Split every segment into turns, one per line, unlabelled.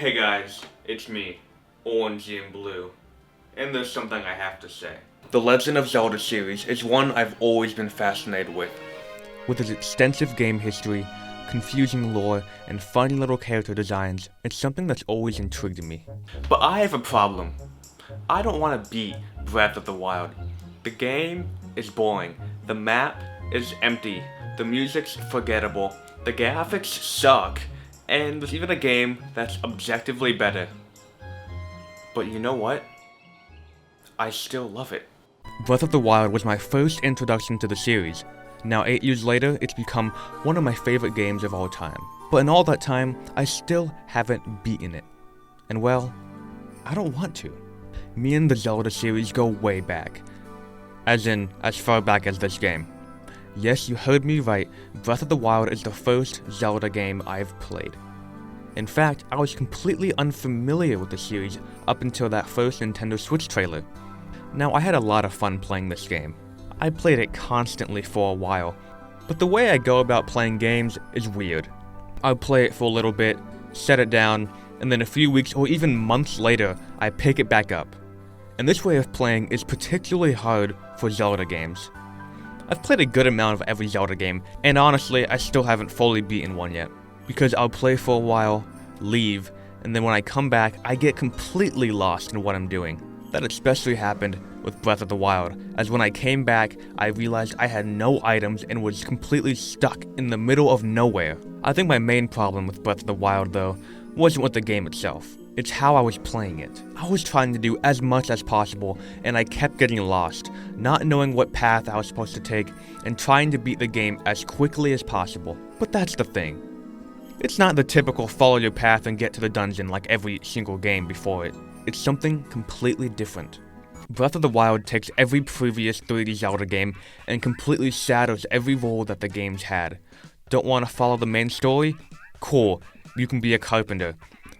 Hey guys, it's me, Orangienblue, and there's something I have to say. The Legend of Zelda series is one I've always been fascinated with.
With its extensive game history, confusing lore, and funny little character designs, it's something that's always intrigued me.
But I have a problem. I don't want to beat Breath of the Wild. The game is boring, the map is empty, the music's forgettable, the graphics suck, and there's even a game that's objectively better. But you know what? I still love it.
Breath of the Wild was my first introduction to the series. Now 8 years later, it's become one of my favorite games of all time. But in all that time, I still haven't beaten it. And well, I don't want to. Me and the Zelda series go way back. As in, as far back as this game. Yes, you heard me right, Breath of the Wild is the first Zelda game I've played. In fact, I was completely unfamiliar with the series up until that first Nintendo Switch trailer. Now, I had a lot of fun playing this game. I played it constantly for a while, but the way I go about playing games is weird. I'll play it for a little bit, set it down, and then a few weeks or even months later, I pick it back up. And this way of playing is particularly hard for Zelda games. I've played a good amount of every Zelda game, and honestly, I still haven't fully beaten one yet. Because I'll play for a while, leave, and then when I come back, I get completely lost in what I'm doing. That especially happened with Breath of the Wild, as when I came back, I realized I had no items and was completely stuck in the middle of nowhere. I think my main problem with Breath of the Wild, though, wasn't with the game itself. It's how I was playing it. I was trying to do as much as possible, and I kept getting lost, not knowing what path I was supposed to take, and trying to beat the game as quickly as possible. But that's the thing. It's not the typical follow your path and get to the dungeon like every single game before it. It's something completely different. Breath of the Wild takes every previous 3D Zelda game and completely shatters every role that the games had. Don't want to follow the main story? Cool, you can be a carpenter.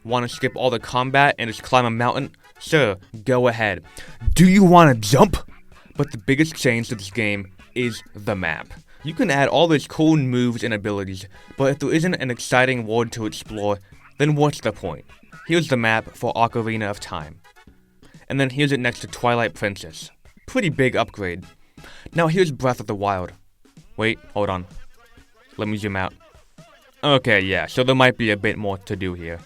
Want to skip all the combat and just climb a mountain? Sure, go ahead. Do you want to jump? But the biggest change to this game is the map. You can add all these cool moves and abilities, but if there isn't an exciting world to explore, then what's the point? Here's the map for Ocarina of Time. And then here's it next to Twilight Princess. Pretty big upgrade. Now here's Breath of the Wild. Wait, hold on. Let me zoom out. Okay, yeah, so there might be a bit more to do here.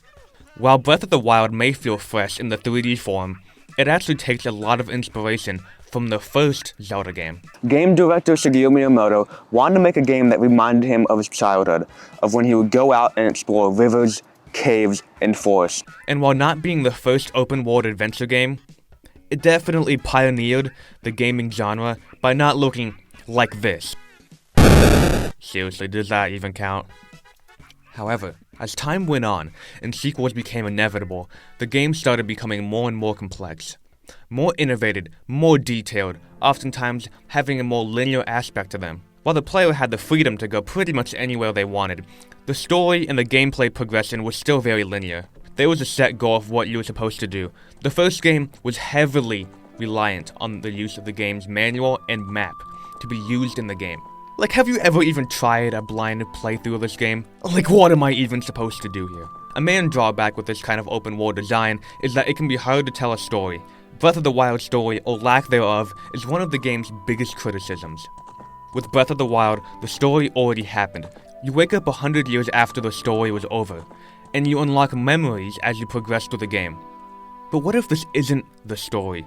While Breath of the Wild may feel fresh in the 3D form, it actually takes a lot of inspiration from the first Zelda game.
Game director Shigeru Miyamoto wanted to make a game that reminded him of his childhood, of when he would go out and explore rivers, caves, and forests.
And while not being the first open-world adventure game, it definitely pioneered the gaming genre by not looking like this. Seriously, does that even count? However, as time went on and sequels became inevitable, the game started becoming more and more complex. More innovative, more detailed, oftentimes having a more linear aspect to them. While the player had the freedom to go pretty much anywhere they wanted, the story and the gameplay progression was still very linear. There was a set goal of what you were supposed to do. The first game was heavily reliant on the use of the game's manual and map to be used in the game. Like, have you ever even tried a blind playthrough of this game? Like, what am I even supposed to do here? A main drawback with this kind of open world design is that it can be hard to tell a story. Breath of the Wild story, or lack thereof, is one of the game's biggest criticisms. With Breath of the Wild, the story already happened. You wake up 100 years after the story was over, and you unlock memories as you progress through the game. But what if this isn't the story?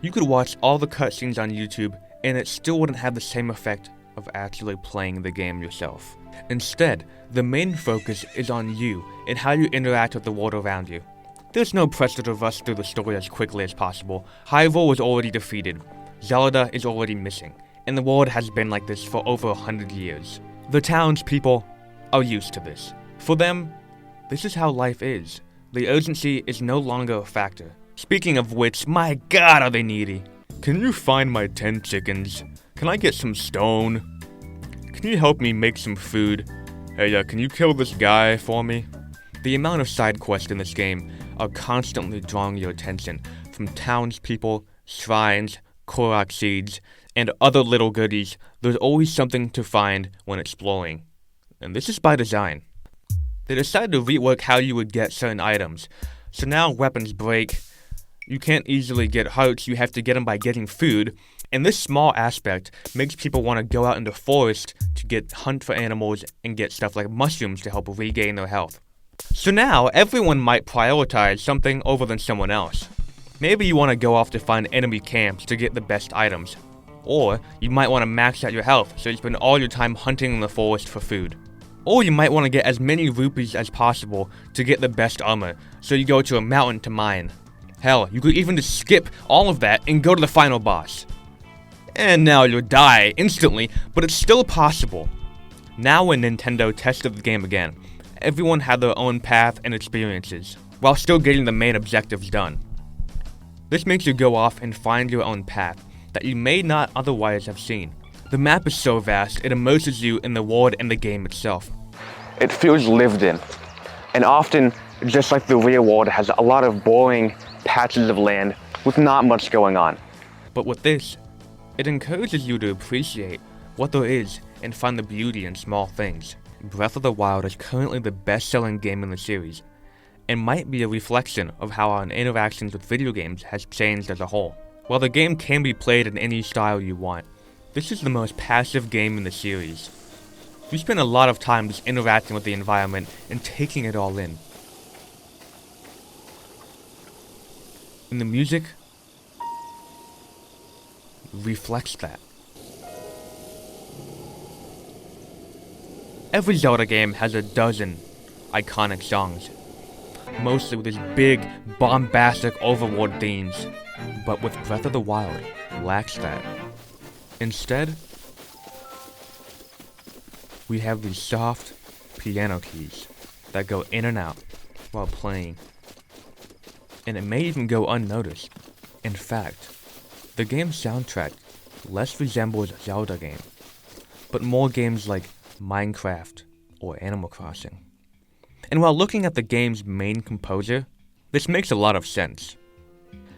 You could watch all the cutscenes on YouTube, and it still wouldn't have the same effect of actually playing the game yourself. Instead, the main focus is on you and how you interact with the world around you. There's no pressure to rush through the story as quickly as possible. Hyrule was already defeated, Zelda is already missing, and the world has been like this for over 100 years. The townspeople are used to this. For them, this is how life is. The urgency is no longer a factor. Speaking of which, my god are they needy. Can you find my 10 chickens? Can I get some stone? Can you help me make some food? Hey, can you kill this guy for me? The amount of side quests in this game are constantly drawing your attention, from townspeople, shrines, Korok seeds, and other little goodies. There's always something to find when exploring. And this is by design. They decided to rework how you would get certain items. So now weapons break, you can't easily get hearts, you have to get them by getting food. And this small aspect makes people want to go out in the forest to hunt for animals and get stuff like mushrooms to help regain their health. So now everyone might prioritize something over than someone else. Maybe you want to go off to find enemy camps to get the best items. Or you might want to max out your health so you spend all your time hunting in the forest for food. Or you might want to get as many rupees as possible to get the best armor, so you go to a mountain to mine. Hell, you could even just skip all of that and go to the final boss. And now you'll die instantly, but it's still possible. Now when Nintendo tested the game again, everyone had their own path and experiences, while still getting the main objectives done. This makes you go off and find your own path that you may not otherwise have seen. The map is so vast, it immerses you in the world and the game itself.
It feels lived in, and often, just like the real world, it has a lot of boring patches of land with not much going on.
But with this, it encourages you to appreciate what there is and find the beauty in small things. Breath of the Wild is currently the best-selling game in the series, and might be a reflection of how our interactions with video games has changed as a whole. While the game can be played in any style you want, this is the most passive game in the series. You spend a lot of time just interacting with the environment and taking it all in. And the music reflects that. Every Zelda game has a dozen iconic songs, mostly with these big, bombastic overworld themes, but with Breath of the Wild, lacks that. Instead, we have these soft piano keys that go in and out while playing, and it may even go unnoticed. In fact, the game's soundtrack less resembles a Zelda game, but more games like Minecraft or Animal Crossing. And while looking at the game's main composer, this makes a lot of sense.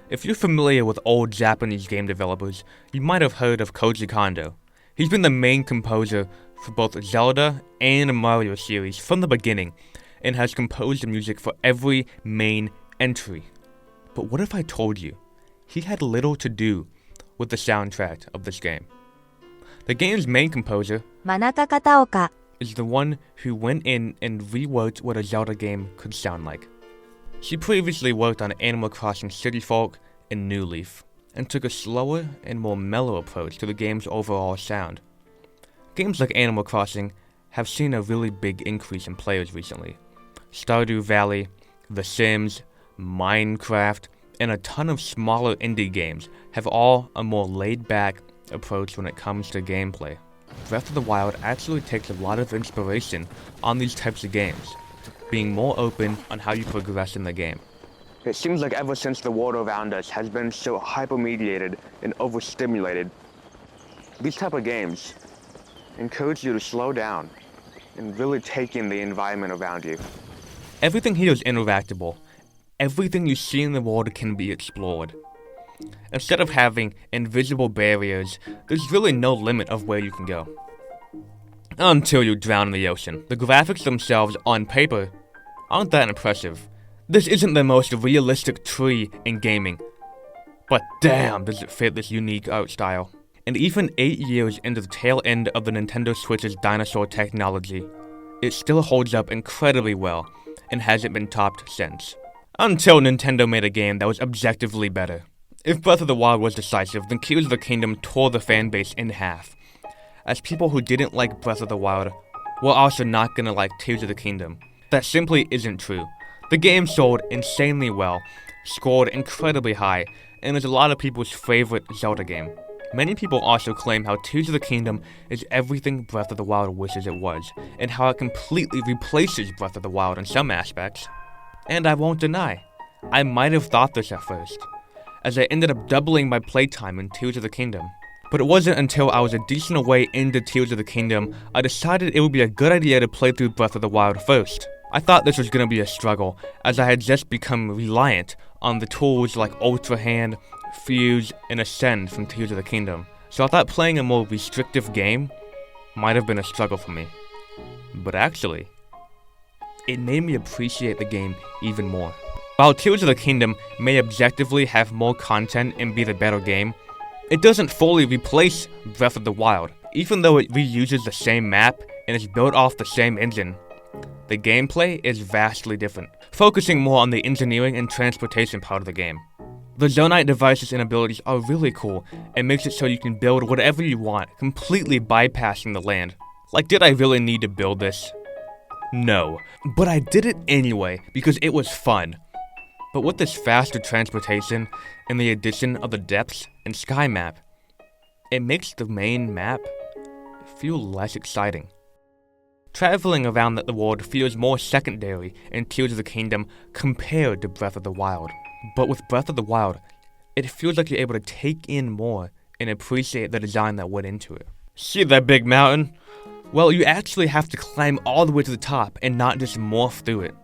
If you're familiar with old Japanese game developers, you might have heard of Koji Kondo. He's been the main composer for both Zelda and the Mario series from the beginning, and has composed the music for every main entry. But what if I told you he had little to do with the soundtrack of this game? The game's main composer
Manaka Kataoka
is the one who went in and reworked what a Zelda game could sound like. She previously worked on Animal Crossing City Folk and New Leaf, and took a slower and more mellow approach to the game's overall sound. Games like Animal Crossing have seen a really big increase in players recently. Stardew Valley, The Sims, Minecraft, and a ton of smaller indie games have all a more laid-back approach when it comes to gameplay. Breath of the Wild actually takes a lot of inspiration on these types of games, being more open on how you progress in the game.
It seems like ever since the world around us has been so hyper-mediated and overstimulated, these type of games encourage you to slow down and really take in the environment around you.
Everything here is interactable. Everything you see in the world can be explored. Instead of having invisible barriers, there's really no limit of where you can go. Until you drown in the ocean. The graphics themselves, on paper, aren't that impressive. This isn't the most realistic tree in gaming, but damn does it fit this unique art style. And even 8 years into the tail end of the Nintendo Switch's dinosaur technology, it still holds up incredibly well, and hasn't been topped since. Until Nintendo made a game that was objectively better. If Breath of the Wild was decisive, then Tears of the Kingdom tore the fanbase in half, as people who didn't like Breath of the Wild were also not gonna like Tears of the Kingdom. That simply isn't true. The game sold insanely well, scored incredibly high, and is a lot of people's favorite Zelda game. Many people also claim how Tears of the Kingdom is everything Breath of the Wild wishes it was, and how it completely replaces Breath of the Wild in some aspects. And I won't deny, I might have thought this at first, as I ended up doubling my playtime in Tears of the Kingdom. But it wasn't until I was a decent way into Tears of the Kingdom, I decided it would be a good idea to play through Breath of the Wild first. I thought this was going to be a struggle, as I had just become reliant on the tools like Ultra Hand, Fuse, and Ascend from Tears of the Kingdom, so I thought playing a more restrictive game might have been a struggle for me. But actually, it made me appreciate the game even more. While Tears of the Kingdom may objectively have more content and be the better game, it doesn't fully replace Breath of the Wild. Even though it reuses the same map and is built off the same engine, the gameplay is vastly different, focusing more on the engineering and transportation part of the game. The Zonite devices and abilities are really cool and makes it so you can build whatever you want, completely bypassing the land. Like, did I really need to build this? No, but I did it anyway because it was fun. But with this faster transportation and the addition of the depths and sky map, it makes the main map feel less exciting. Traveling around the world feels more secondary in Tears of the Kingdom compared to Breath of the Wild. But with Breath of the Wild, it feels like you're able to take in more and appreciate the design that went into it. See that big mountain? Well, you actually have to climb all the way to the top and not just morph through it.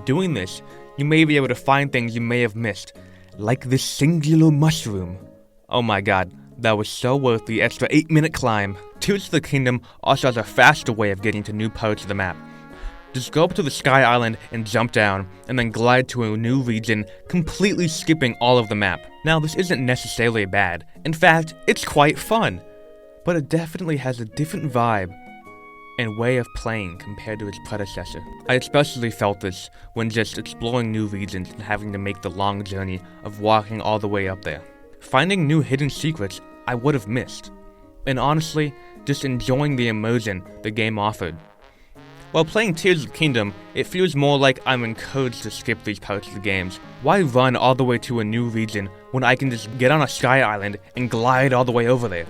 Doing this, you may be able to find things you may have missed, like this singular mushroom. Oh my god, that was so worth the extra 8-minute climb. Tears of the Kingdom also has a faster way of getting to new parts of the map. Just go up to the Sky Island and jump down, and then glide to a new region, completely skipping all of the map. Now, this isn't necessarily bad. In fact, it's quite fun. But it definitely has a different vibe and way of playing compared to its predecessor. I especially felt this when just exploring new regions and having to make the long journey of walking all the way up there. Finding new hidden secrets I would have missed. And honestly, just enjoying the immersion the game offered. While playing Tears of the Kingdom, it feels more like I'm encouraged to skip these parts of the games. Why run all the way to a new region when I can just get on a sky island and glide all the way over there?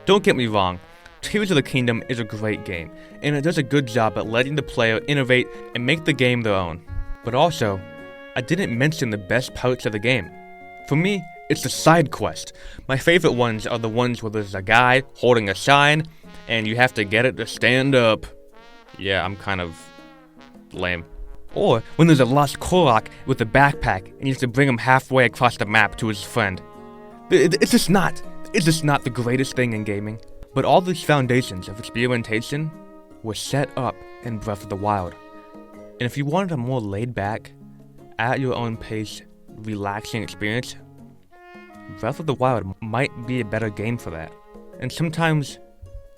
Don't get me wrong, Tears of the Kingdom is a great game, and it does a good job at letting the player innovate and make the game their own. But also, I didn't mention the best parts of the game. For me, it's the side quest. My favorite ones are the ones where there's a guy holding a sign, and you have to get it to stand up. Yeah, I'm kind of lame. Or when there's a lost Korok with a backpack, and you have to bring him halfway across the map to his friend. It's just not the greatest thing in gaming. But all these foundations of experimentation were set up in Breath of the Wild. And if you wanted a more laid-back, at your own pace, relaxing experience, Breath of the Wild might be a better game for that. And sometimes,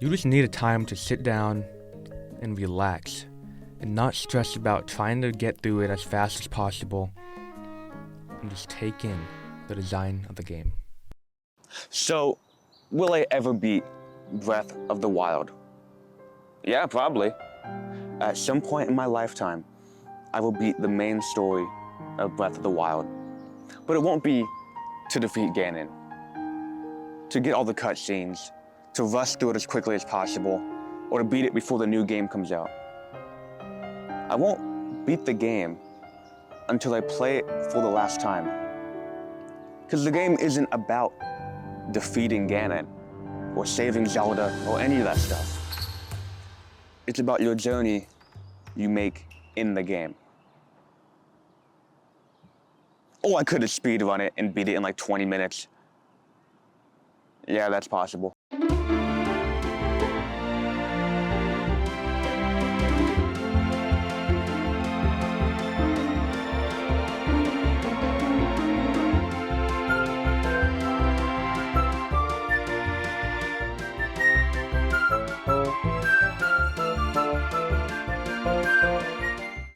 you just need a time to sit down and relax, and not stress about trying to get through it as fast as possible, and just take in the design of the game.
So, will I ever beat Breath of the Wild? Yeah, probably. At some point in my lifetime, I will beat the main story of Breath of the Wild. But it won't be to defeat Ganon, to get all the cutscenes, to rush through it as quickly as possible, or to beat it before the new game comes out. I won't beat the game until I play it for the last time. Because the game isn't about defeating Ganon, or saving Zelda, or any of that stuff. It's about your journey you make in the game. Or I could have speedrun it and beat it in like 20 minutes. Yeah, that's possible.